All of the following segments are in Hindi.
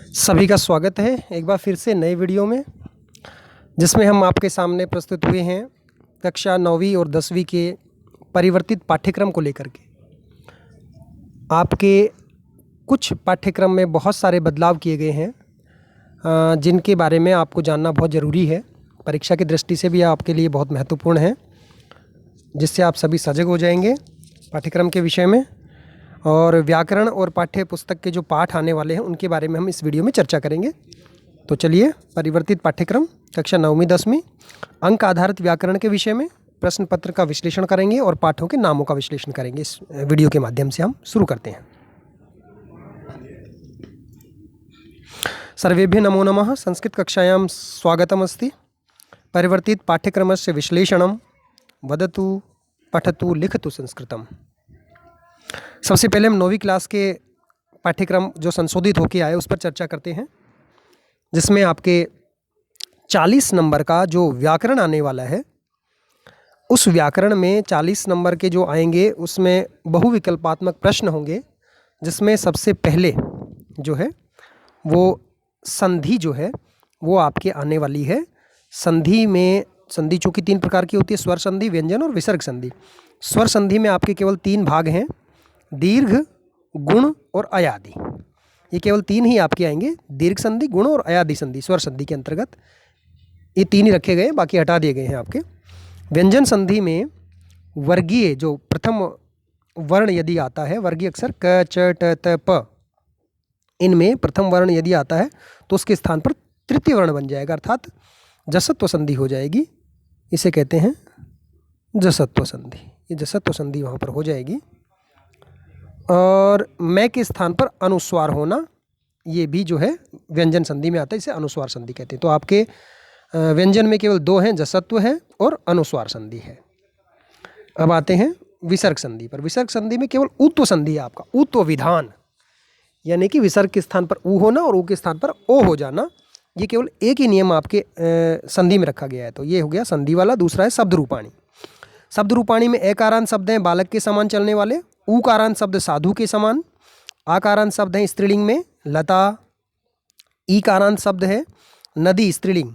सभी का स्वागत है एक बार फिर से नए वीडियो में, जिसमें हम आपके सामने प्रस्तुत हुए हैं कक्षा 9वीं और 10वीं के परिवर्तित पाठ्यक्रम को लेकर के। आपके कुछ पाठ्यक्रम में बहुत सारे बदलाव किए गए हैं, जिनके बारे में आपको जानना बहुत ज़रूरी है। परीक्षा की दृष्टि से भी आपके लिए बहुत महत्वपूर्ण है, जिससे आप सभी सजग हो जाएंगे पाठ्यक्रम के विषय में। और व्याकरण और पाठ्य पुस्तक के जो पाठ आने वाले हैं उनके बारे में हम इस वीडियो में चर्चा करेंगे। तो चलिए, परिवर्तित पाठ्यक्रम कक्षा 9वीं 10वीं अंक आधारित व्याकरण के विषय में प्रश्न पत्र का विश्लेषण करेंगे और पाठों के नामों का विश्लेषण करेंगे। इस वीडियो के माध्यम से हम शुरू करते हैं। सर्वेभ्यः नमो नमः। संस्कृत कक्षायां स्वागतमस्ति। परिवर्तित पाठ्यक्रमस्य विश्लेषणं वदतु पठतु लिखतु संस्कृतम। सबसे पहले हम 9वीं क्लास के पाठ्यक्रम जो संशोधित होके आए उस पर चर्चा करते हैं, जिसमें आपके 40 नंबर का जो व्याकरण आने वाला है, उस व्याकरण में 40 नंबर के जो आएंगे उसमें बहुविकल्पात्मक प्रश्न होंगे, जिसमें सबसे पहले जो है वो संधि जो है वो आपके आने वाली है। संधि में संधि चूँकि 3 प्रकार की होती है, स्वर संधि, व्यंजन और विसर्ग संधि। स्वर संधि में आपके केवल 3 भाग हैं, दीर्घ, गुण और अयादि। ये केवल 3 ही आपके आएंगे, दीर्घ संधि, गुण और अयादि संधि स्वर संधि के अंतर्गत। ये 3 ही रखे गए, बाकी हटा दिए गए हैं आपके। व्यंजन संधि में वर्गीय जो प्रथम वर्ण यदि आता है, वर्गीय अक्षर क, च, ट, त, प, इनमें प्रथम वर्ण यदि आता है तो उसके स्थान पर तृतीय वर्ण बन जाएगा, अर्थात जसत्व संधि हो जाएगी। इसे कहते हैं जसत्व संधि। ये जसत्व संधि वहाँ पर हो जाएगी। और मैं के स्थान पर अनुस्वार होना, ये भी जो है व्यंजन संधि में आता है, इसे अनुस्वार संधि कहते हैं। तो आपके व्यंजन में केवल 2 हैं, जसत्व है और अनुस्वार संधि है। अब आते हैं विसर्ग संधि पर। विसर्ग संधि में केवल ऊत्व संधि है आपका, ऊत्व विधान, यानी कि विसर्ग के स्थान पर ऊ होना और ऊ के स्थान पर ओ हो जाना। ये केवल एक ही नियम आपके संधि में रखा गया है। तो ये हो गया संधि वाला। दूसरा है शब्द रूपाणी। शब्द रूपाणी में एकारांत शब्द हैं बालक के समान चलने वाले, ऊकारांत शब्द साधु के समान, आकारांत शब्द हैं स्त्रीलिंग में लता, ईकारांत शब्द है नदी स्त्रीलिंग,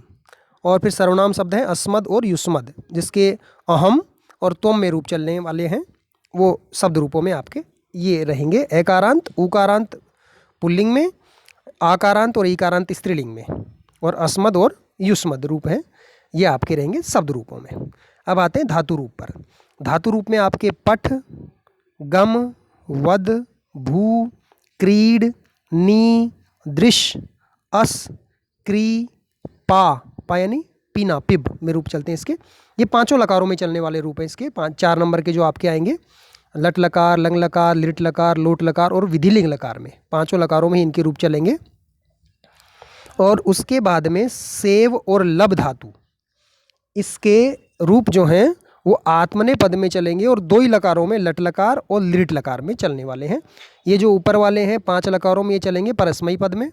और फिर सर्वनाम शब्द हैं अस्मद और युष्मद, जिसके अहम और त्वम में रूप चलने वाले हैं, वो शब्द रूपों में आपके ये रहेंगे। एकारांत, ऊकारांत पुल्लिंग में, आकारांत और ईकारांत स्त्रीलिंग में, और अस्मद और युष्मद रूप हैं, ये आपके रहेंगे शब्द रूपों में। अब आते हैं धातु रूप पर। धातु रूप में आपके पठ, गम, वद, भू, क्रीड, नी, दृश्य, अस, क्री, पा यानी पीना, पिब में रूप चलते हैं इसके। ये 5 लकारों में चलने वाले रूप हैं इसके। 4 नंबर के जो आपके आएंगे, लट लकार, लंग लकार, लिट लकार, लोट लकार और विधिलिंग लकार में, 5 लकारों में ही इनके रूप चलेंगे। और उसके बाद में सेव और लब धातु, इसके रूप जो हैं वो आत्मने पद में चलेंगे, और 2 ही लकारों में लट लकार और लिट लकार में चलने वाले हैं। ये जो ऊपर वाले हैं 5 लकारों में, ये चलेंगे परस्मयी पद में,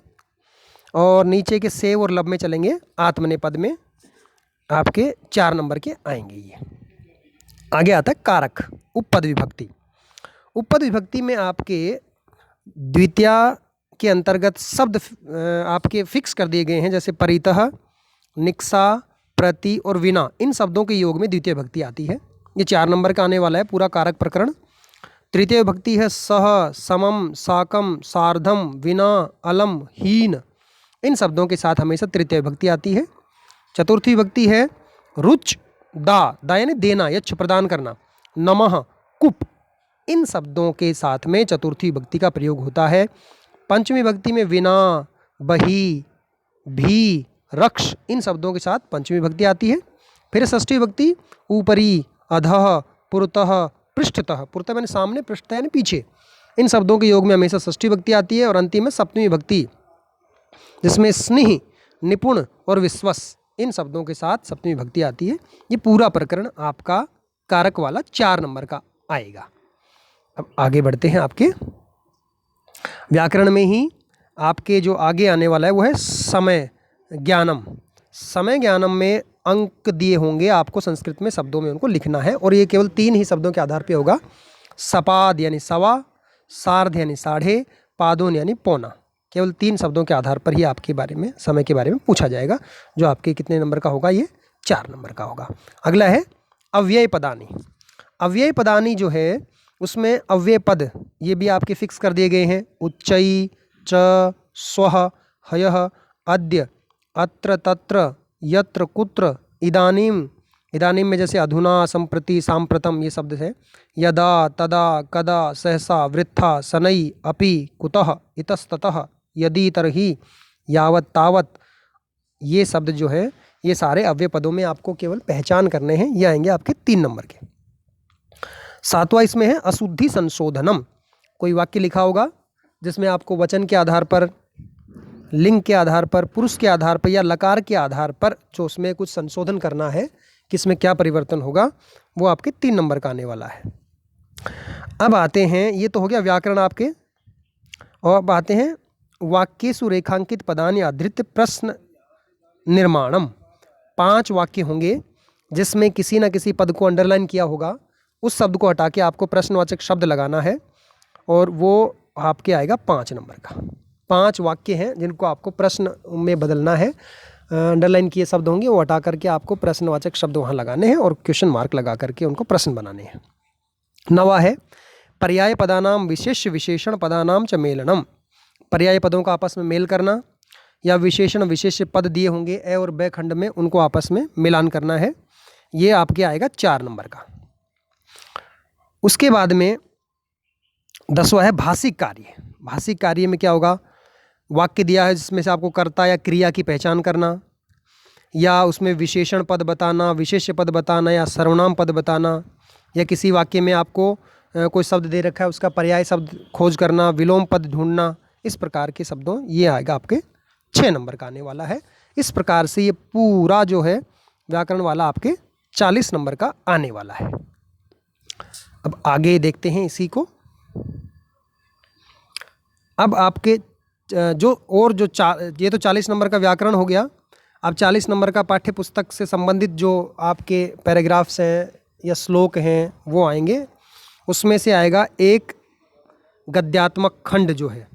और नीचे के सेव और लब में चलेंगे आत्मने पद में। आपके 4 नंबर के आएंगे ये। आगे आता है कारक, उपपद विभक्ति। उपपद विभक्ति में आपके द्वितीया के अंतर्गत शब्द आपके फिक्स कर दिए गए हैं, जैसे परितः, निक्सा, प्रति और विना, इन शब्दों के योग में द्वितीय विभक्ति आती है। ये 4 नंबर का आने वाला है पूरा कारक प्रकरण। तृतीय विभक्ति है सह, समम, साकम, सार्धम, विना, अलम, हीन, इन शब्दों के साथ हमेशा तृतीय विभक्ति आती है। चतुर्थी विभक्ति है रुच, दा यानी देना, यच्छ प्रदान करना, नमः, कुप, इन शब्दों के साथ में चतुर्थी विभक्ति का प्रयोग होता है। पंचमी विभक्ति में विना, बही, भी, रक्ष, इन शब्दों के साथ पंचमी विभक्ति आती है। फिर षष्ठी विभक्ति ऊपरी, अधः, पुरतः, पृष्ठतः, पुरतः यानी सामने, पृष्ठतः यानी पीछे, इन शब्दों के योग में हमेशा षष्ठी विभक्ति आती है। और अंतिम में सप्तमी विभक्ति, जिसमें स्नेह, निपुण और विश्वस, इन शब्दों के साथ सप्तमी विभक्ति आती है। ये पूरा प्रकरण आपका कारक वाला 4 नंबर का आएगा। अब आगे बढ़ते हैं। आपके व्याकरण में ही आपके जो आगे आने वाला है वो है समय ज्ञानम। समय ज्ञानम में अंक दिए होंगे आपको, संस्कृत में शब्दों में उनको लिखना है, और ये केवल 3 ही शब्दों के आधार पे होगा। सपाद यानी सवा, सार्ध यानी साढ़े, पादोन यानी पौना। केवल 3 शब्दों के आधार पर ही आपके बारे में, समय के बारे में पूछा जाएगा, जो आपके कितने नंबर का होगा, ये 4 नंबर का होगा। अगला है अव्यय पदानी। अव्यय पदानी जो है उसमें अव्यय पद ये भी आपके फिक्स कर दिए गए हैं। उच्चई, च, स्वः, हयः, अद्य, अत्र, तत्र, यत्र, कुत्र, इदानीम। इदानीम में जैसे अधुना, संप्रति, सांप्रतम ये शब्द है। यदा, तदा, कदा, सहसा, वृथा, शनै, अपि, कुतः, इतस्ततः, यदि, तरहि, यावत्, तावत्, ये शब्द जो है ये सारे अव्यय पदों में आपको केवल पहचान करने हैं। ये आएंगे आपके 3 नंबर के। 7वां इसमें है अशुद्धि संशोधनम। कोई वाक्य लिखा होगा जिसमें आपको वचन के आधार पर, लिंग के आधार पर, पुरुष के आधार पर या लकार के आधार पर जो उसमें कुछ संशोधन करना है, किसमें क्या परिवर्तन होगा, वो आपके 3 नंबर का आने वाला है। अब आते हैं, ये तो हो गया व्याकरण आपके, और अब आते हैं वाक्येषु रेखांकित पदानि आधृत्य प्रश्न निर्माणम। 5 वाक्य होंगे जिसमें किसी न किसी पद को अंडरलाइन किया होगा, उस शब्द को हटा के आपको प्रश्नवाचक शब्द लगाना है, और वो आपके आएगा 5 नंबर का। 5 वाक्य हैं जिनको आपको प्रश्न में बदलना है। अंडरलाइन किए शब्द होंगे, वो हटा करके आपको प्रश्नवाचक शब्द वहाँ लगाने हैं और क्वेश्चन मार्क लगा करके उनको प्रश्न बनाने हैं। 9वां है पर्याय पदानाम विशेष्य विशेषण पदानाम च मेलनम। पर्याय पदों का आपस में मेल करना, या विशेषण विशेष्य पद दिए होंगे ए और ब खंड में, उनको आपस में मिलान करना है। ये आपके आएगा 4 नंबर का। उसके बाद में 10वां है भाषिक कार्य। भाषिक कार्य में क्या होगा, वाक्य दिया है जिसमें से आपको कर्ता या क्रिया की पहचान करना, या उसमें विशेषण पद बताना, विशेष्य पद बताना, या सर्वनाम पद बताना, या किसी वाक्य में आपको कोई शब्द दे रखा है उसका पर्याय शब्द खोज करना, विलोम पद ढूंढना। इस प्रकार के शब्दों, ये आएगा आपके 6 नंबर का आने वाला है। इस प्रकार से ये पूरा जो है व्याकरण वाला आपके 40 नंबर का आने वाला है। अब आगे देखते हैं इसी को। अब आपके ये तो 40 नंबर का व्याकरण हो गया। अब 40 नंबर का पाठ्य पुस्तक से संबंधित जो आपके पैराग्राफ्स हैं या श्लोक हैं वो आएंगे। उसमें से आएगा एक गद्यात्मक खंड जो है,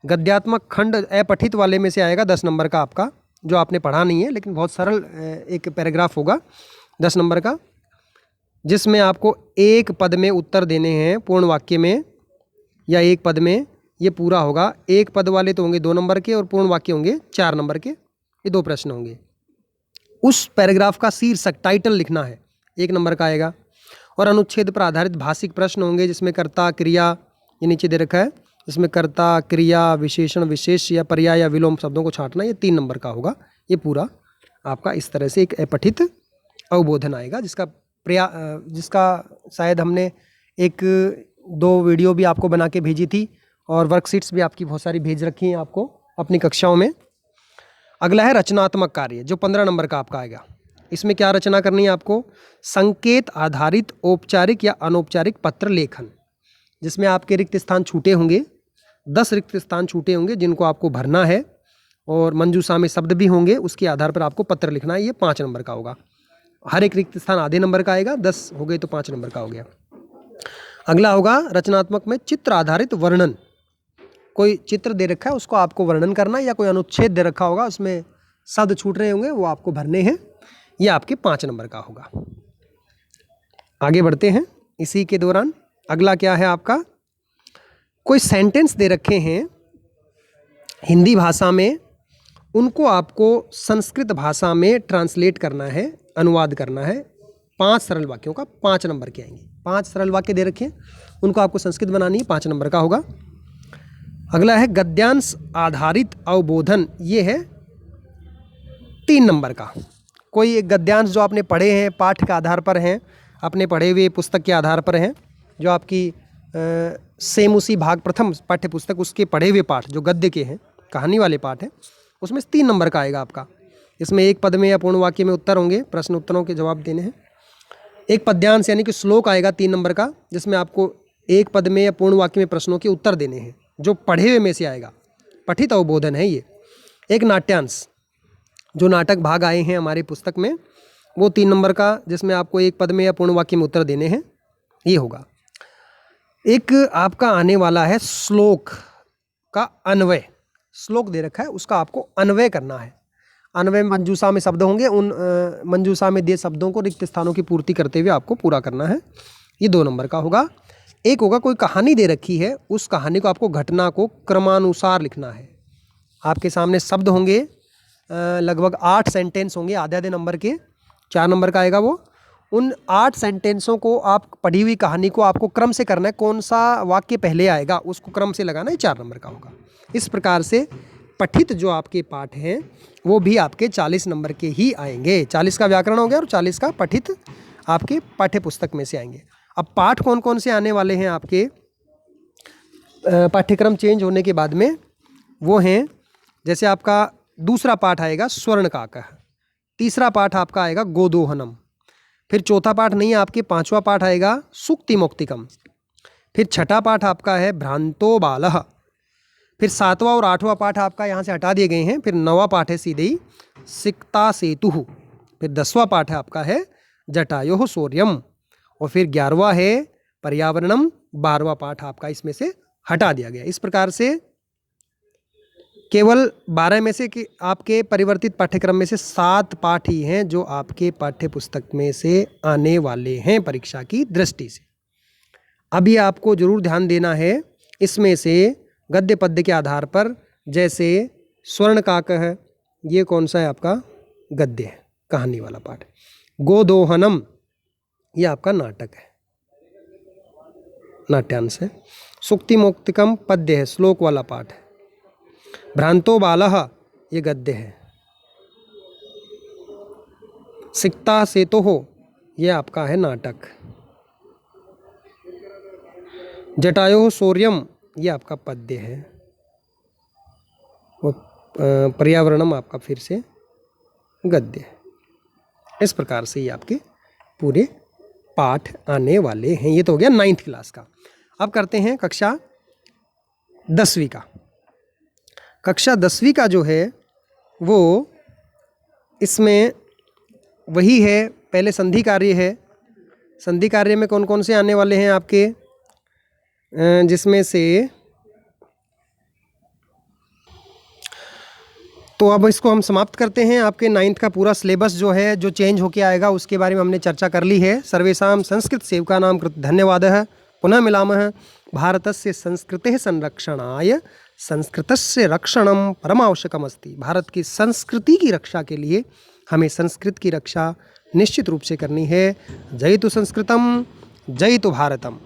गद्यात्मक खंड अपठित वाले में से आएगा 10 नंबर का आपका, जो आपने पढ़ा नहीं है, लेकिन बहुत सरल एक पैराग्राफ होगा 10 नंबर का, जिसमें आपको एक पद में उत्तर देने हैं, पूर्ण वाक्य में या एक पद में। ये पूरा होगा। एक पद वाले तो होंगे 2 नंबर के और पूर्ण वाक्य होंगे 4 नंबर के। ये 2 प्रश्न होंगे। उस पैराग्राफ का शीर्षक, टाइटल लिखना है, 1 नंबर का आएगा। और अनुच्छेद पर आधारित भाषिक प्रश्न होंगे जिसमें कर्ता, क्रिया, ये नीचे दे रखा है, इसमें कर्ता, क्रिया, विशेषण, विशेष या पर्याय या विलोम शब्दों को छांटना। ये 3 नंबर का होगा। ये पूरा आपका इस तरह से एक अपठित अवबोधन आएगा, जिसका शायद हमने 1-2 वीडियो भी आपको बना के भेजी थी, और वर्कशीट्स भी आपकी बहुत सारी भेज रखी हैं आपको अपनी कक्षाओं में। अगला है रचनात्मक कार्य, जो 15 नंबर का आपका आएगा। इसमें क्या रचना करनी है आपको, संकेत आधारित औपचारिक या अनौपचारिक पत्र लेखन, जिसमें आपके रिक्त स्थान छूटे होंगे, 10 रिक्त स्थान छूटे होंगे जिनको आपको भरना है, और मंजूषा में शब्द भी होंगे, उसके आधार पर आपको पत्र लिखना है। ये 5 नंबर का होगा। हर एक रिक्त स्थान आधे नंबर का आएगा, 10 हो गए तो 5 नंबर का हो गया। अगला होगा रचनात्मक में चित्र आधारित वर्णन। कोई चित्र दे रखा है उसको आपको वर्णन करना, या कोई अनुच्छेद दे रखा होगा उसमें शब्द छूट रहे होंगे, वो आपको भरने हैं। ये आपके 5 नंबर का होगा। आगे बढ़ते हैं इसी के दौरान। अगला क्या है आपका, कोई सेंटेंस दे रखे हैं हिंदी भाषा में, उनको आपको संस्कृत भाषा में ट्रांसलेट करना है, अनुवाद करना है। 5 सरल वाक्यों का 5 नंबर के आएंगे। 5 सरल वाक्य दे रखे हैं, उनको आपको संस्कृत बनानी है, 5 नंबर का होगा। अगला है गद्यांश आधारित अवबोधन। ये है 3 नंबर का। कोई एक गद्यांश जो आपने पढ़े हैं, पाठ के आधार पर हैं, अपने पढ़े हुए पुस्तक के आधार पर हैं, जो आपकी सेम उसी भाग प्रथम पाठ्य पुस्तक, उसके पढ़े हुए पाठ जो गद्य के हैं, कहानी वाले पाठ हैं, उसमें 3 नंबर का आएगा आपका। इसमें एक पद में या पूर्ण वाक्य में उत्तर होंगे, प्रश्न उत्तरों के जवाब देने हैं। एक पद्यांश यानी कि श्लोक आएगा 3 नंबर का, जिसमें आपको एक पद में या पूर्ण वाक्य में प्रश्नों के उत्तर देने हैं, जो पढ़े हुए में से आएगा। पठित अवबोधन है ये। एक नाट्यांश, जो नाटक भाग आए हैं हमारी पुस्तक में, वो 3 नंबर का, जिसमें आपको एक पद में या पूर्ण वाक्य में उत्तर देने हैं, ये होगा। एक आपका आने वाला है श्लोक का अन्वय। श्लोक दे रखा है उसका आपको अन्वय करना है। अन्वय मंजूषा में शब्द होंगे, उन मंजूषा में दिए शब्दों को रिक्त स्थानों की पूर्ति करते हुए आपको पूरा करना है। ये 2 नंबर का होगा। एक होगा कोई कहानी दे रखी है, उस कहानी को आपको घटना को क्रमानुसार लिखना है। आपके सामने शब्द होंगे, लगभग 8 सेंटेंस होंगे आधे आधे नंबर के, 4 नंबर का आएगा वो। उन 8 सेंटेंसों को आप पढ़ी हुई कहानी को आपको क्रम से करना है, कौन सा वाक्य पहले आएगा उसको क्रम से लगाना है, 4 नंबर का होगा। इस प्रकार से पठित जो आपके पाठ हैं वो भी आपके 40 नंबर के ही आएंगे। 40 का व्याकरण हो गया और 40 का पठित आपके पाठ्य पुस्तक में से आएंगे। अब पाठ कौन कौन से आने वाले हैं आपके पाठ्यक्रम चेंज होने के बाद में, वो हैं जैसे आपका दूसरा पाठ आएगा स्वर्णकाकः, तीसरा पाठ आपका आएगा गोदोहनम, फिर चौथा पाठ नहीं है आपके 5वां पाठ आएगा सुक्तिमौक्तिकम, फिर छठा पाठ आपका है भ्रांतो बालः, फिर 7वां और 8वां पाठ आपका यहाँ से हटा दिए गए हैं, फिर 9वां पाठ है सीधे ही सिक्ता सेतुः, फिर 10वां पाठ है आपका है जटायोः शौर्यम, और फिर 11वां है पर्यावरणम, 12वां पाठ आपका इसमें से हटा दिया गया। इस प्रकार से केवल 12 में से कि आपके परिवर्तित पाठ्यक्रम में से 7 पाठ ही हैं जो आपके पाठ्य पुस्तक में से आने वाले हैं परीक्षा की दृष्टि से। अभी आपको जरूर ध्यान देना है, इसमें से गद्य पद्य के आधार पर, जैसे स्वर्णकाकः ये कौन सा है आपका गद्य है, कहानी वाला पाठ। गोदोहनम ये आपका नाटक है, नाट्यांश है। सुक्तिमौक्तिकम पद्य है, श्लोक वाला पाठ है। भ्रांतो बालः ये गद्य है। सिक्ता सेतुः ये आपका है नाटक। जटायोः शौर्यम ये आपका पद्य है। और पर्यावरणम आपका फिर से गद्य है। इस प्रकार से ये आपके पूरे पाठ आने वाले हैं। ये तो हो गया 9th क्लास का। अब करते हैं कक्षा 10वीं का। कक्षा 10वीं का जो है वो इसमें वही है, पहले संधि कार्य है। संधि कार्य में कौन कौन से आने वाले हैं आपके, जिसमें से तो अब इसको हम समाप्त करते हैं। आपके 9th का पूरा सिलेबस जो है, जो चेंज होके आएगा उसके बारे में हमने चर्चा कर ली है। सर्वेषां संस्कृत सेवकानां कृते धन्यवादः। पुनः मिलामः। भारतस्य संस्कृतेः संरक्षणाय संस्कृतस्य रक्षणं परमावश्यकमस्ति। भारत की संस्कृति की रक्षा के लिए हमें संस्कृत की रक्षा निश्चित रूप से करनी है। जय तु संस्कृतम, जय तु भारतम।